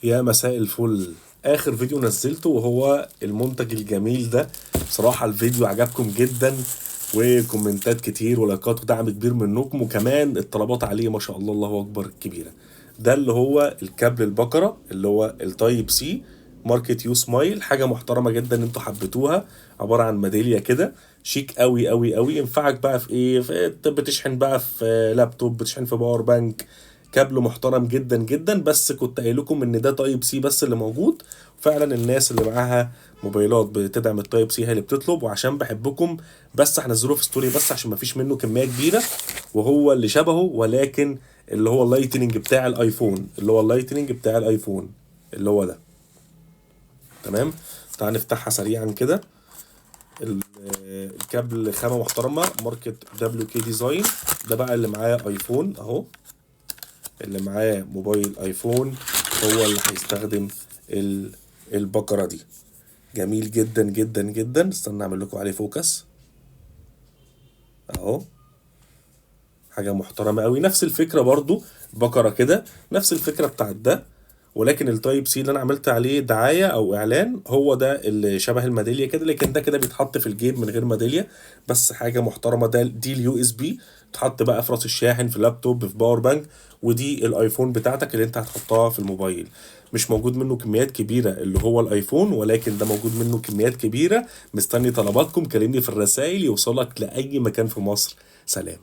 يا مساء الفل. اخر فيديو نزلته وهو المنتج الجميل ده. بصراحة الفيديو عجبكم جدا، وكومنتات كتير ولايكات ودعم كبير منكم، وكمان الطلبات عليه ما شاء الله الله اكبر كبيرة. ده اللي هو الكابل البقرة اللي هو التايب سي ماركت يو سمايل. حاجة محترمة جدا انتوا حبيتوها، عبارة عن ميدالية كده شيك قوي قوي قوي. ينفعك بقى في ايه؟ بتشحن بقى في لابتوب، بتشحن في باور بانك. كابل محترم جدا جدا، بس كنت قايل لكم ان ده تايب سي بس اللي موجود. فعلا الناس اللي معاها موبايلات بتدعم التايب سي هي اللي بتطلب، وعشان بحبكم بس هنزله في ستوري بس عشان مفيش منه كميه كبيره. وهو اللي شبهه، ولكن اللي هو اللايتنينج بتاع الايفون، اللي هو اللايتنينج بتاع الايفون اللي هو ده. تمام. تعال نفتحها سريعا كده. ال- الكابل خامه محترمه ماركت دبليو كي ديزاين. ده بقى اللي معاه ايفون اهو، اللي معاه موبايل ايفون هو اللي هيستخدم ال- البقرة دي. جميل جدا جدا جدا. استنى اعمل لكم عليه فوكس اهو. حاجة محترمة قوي، نفس الفكرة برضو. بقرة كده نفس الفكرة بتاعت ده، ولكن التايب سي اللي انا عملت عليه دعاية او اعلان هو ده اللي شبه الميدالية كده، لكن ده كده بيتحط في الجيب من غير ميدالية. بس حاجة محترمة. ده دي اليو اس بي، تحط بقى في راس الشاحن، في لابتوب، في باور بانك. ودي الايفون بتاعتك اللي انت هتحطها في الموبايل. مش موجود منه كميات كبيرة اللي هو الايفون، ولكن ده موجود منه كميات كبيرة. مستني طلباتكم، كلمني في الرسائل يوصلك لأي مكان في مصر. سلام.